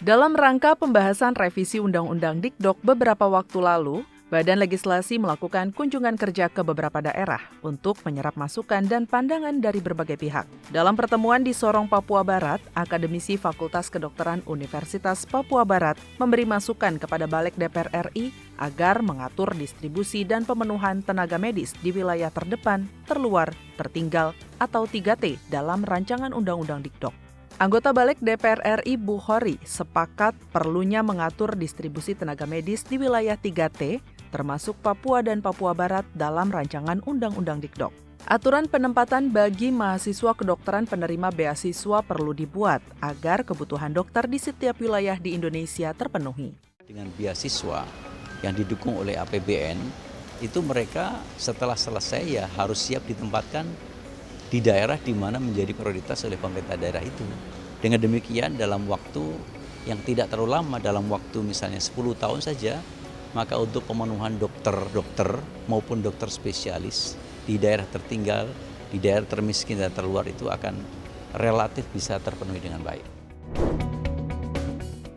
Dalam rangka pembahasan revisi Undang-Undang Dikdok beberapa waktu lalu, Badan Legislasi melakukan kunjungan kerja ke beberapa daerah untuk menyerap masukan dan pandangan dari berbagai pihak. Dalam pertemuan di Sorong, Papua Barat, akademisi Fakultas Kedokteran Universitas Papua Barat memberi masukan kepada Balik DPR RI agar mengatur distribusi dan pemenuhan tenaga medis di wilayah terdepan, terluar, tertinggal, atau 3T dalam rancangan Undang-Undang Dikdok. Anggota Balik DPR RI Bukhari sepakat perlunya mengatur distribusi tenaga medis di wilayah 3T, termasuk Papua dan Papua Barat dalam rancangan Undang-Undang Dikdok. Aturan penempatan bagi mahasiswa kedokteran penerima beasiswa perlu dibuat agar kebutuhan dokter di setiap wilayah di Indonesia terpenuhi. Dengan beasiswa yang didukung oleh APBN, itu mereka setelah selesai ya harus siap ditempatkan di daerah di mana menjadi prioritas oleh pemerintah daerah itu. Dengan demikian dalam waktu yang tidak terlalu lama, dalam waktu misalnya 10 tahun saja, maka untuk pemenuhan dokter maupun dokter spesialis di daerah tertinggal, di daerah termiskin dan terluar itu akan relatif bisa terpenuhi dengan baik.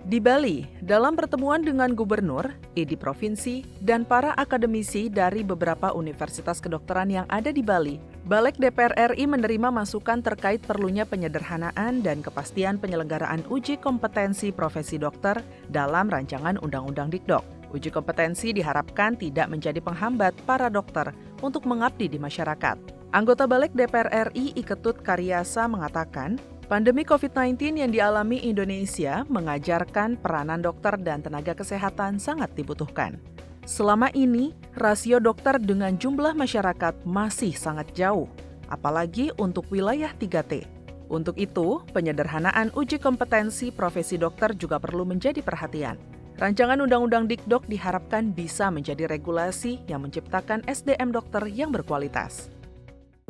Di Bali, dalam pertemuan dengan gubernur, ID provinsi, dan para akademisi dari beberapa universitas kedokteran yang ada di Bali, Balik DPR RI menerima masukan terkait perlunya penyederhanaan dan kepastian penyelenggaraan uji kompetensi profesi dokter dalam rancangan Undang-Undang Dikdok. Uji kompetensi diharapkan tidak menjadi penghambat para dokter untuk mengabdi di masyarakat. Anggota Balik DPR RI Iketut Karyasa mengatakan, pandemi COVID-19 yang dialami Indonesia mengajarkan peranan dokter dan tenaga kesehatan sangat dibutuhkan. Selama ini, rasio dokter dengan jumlah masyarakat masih sangat jauh, apalagi untuk wilayah 3T. Untuk itu, penyederhanaan uji kompetensi profesi dokter juga perlu menjadi perhatian. Rancangan Undang-Undang Dikdok diharapkan bisa menjadi regulasi yang menciptakan SDM dokter yang berkualitas.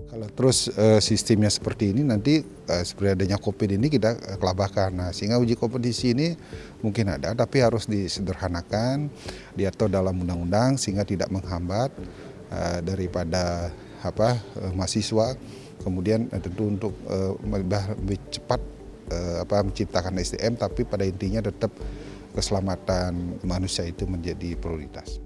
Kalau terus sistemnya seperti ini nanti seperti adanya COVID ini kita kelabahkan. Nah, sehingga uji kompetensi ini mungkin ada tapi harus disederhanakan, diatur dalam undang-undang sehingga tidak menghambat daripada mahasiswa. Kemudian tentu untuk lebih cepat menciptakan SDM, tapi pada intinya tetap keselamatan manusia itu menjadi prioritas.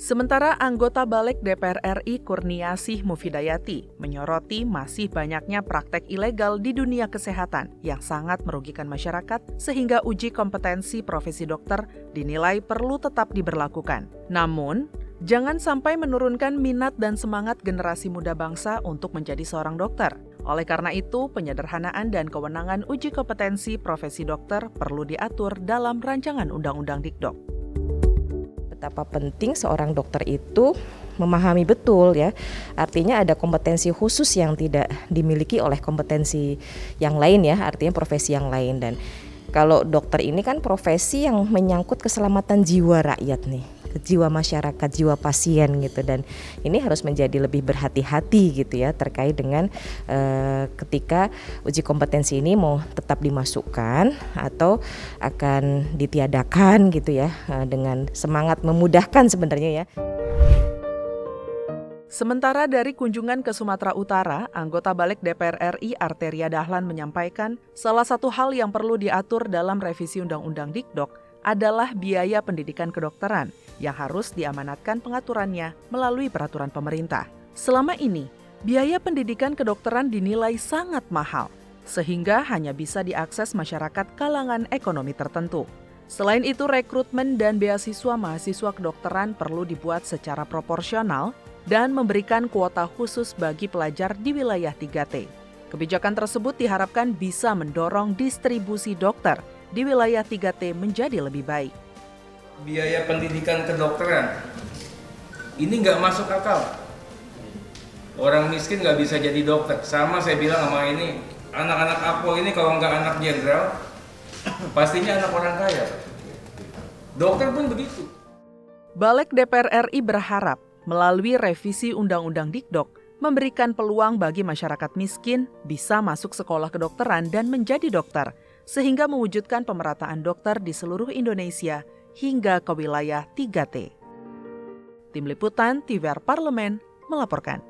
Sementara anggota Balik DPR RI Kurniasih Mufidayati menyoroti masih banyaknya praktek ilegal di dunia kesehatan yang sangat merugikan masyarakat sehingga uji kompetensi profesi dokter dinilai perlu tetap diberlakukan. Namun, jangan sampai menurunkan minat dan semangat generasi muda bangsa untuk menjadi seorang dokter. Oleh karena itu, penyederhanaan dan kewenangan uji kompetensi profesi dokter perlu diatur dalam rancangan Undang-Undang Dikdok. Betapa penting seorang dokter itu memahami betul ya, artinya ada kompetensi khusus yang tidak dimiliki oleh kompetensi yang lain ya, artinya profesi yang lain. Dan kalau dokter ini kan profesi yang menyangkut keselamatan jiwa rakyat nih, jiwa masyarakat, jiwa pasien gitu, dan ini harus menjadi lebih berhati-hati gitu ya terkait dengan ketika uji kompetensi ini mau tetap dimasukkan atau akan ditiadakan gitu ya, dengan semangat memudahkan sebenarnya ya. Sementara dari kunjungan ke Sumatera Utara, anggota Balik DPR RI Arteria Dahlan menyampaikan salah satu hal yang perlu diatur dalam revisi Undang-Undang Dikdok adalah biaya pendidikan kedokteran yang harus diamanatkan pengaturannya melalui peraturan pemerintah. Selama ini, biaya pendidikan kedokteran dinilai sangat mahal, sehingga hanya bisa diakses masyarakat kalangan ekonomi tertentu. Selain itu, rekrutmen dan beasiswa mahasiswa kedokteran perlu dibuat secara proporsional dan memberikan kuota khusus bagi pelajar di wilayah 3T. Kebijakan tersebut diharapkan bisa mendorong distribusi dokter di wilayah 3T menjadi lebih baik. Biaya pendidikan kedokteran, ini nggak masuk akal. Orang miskin nggak bisa jadi dokter. Sama saya bilang sama ini, anak-anak Apo ini kalau nggak anak jenderal, pastinya anak orang kaya. Dokter pun begitu. Balik DPR RI berharap melalui revisi Undang-Undang Dikdok memberikan peluang bagi masyarakat miskin bisa masuk sekolah kedokteran dan menjadi dokter, sehingga mewujudkan pemerataan dokter di seluruh Indonesia hingga ke wilayah 3T. Tim Liputan TVR Parlemen melaporkan.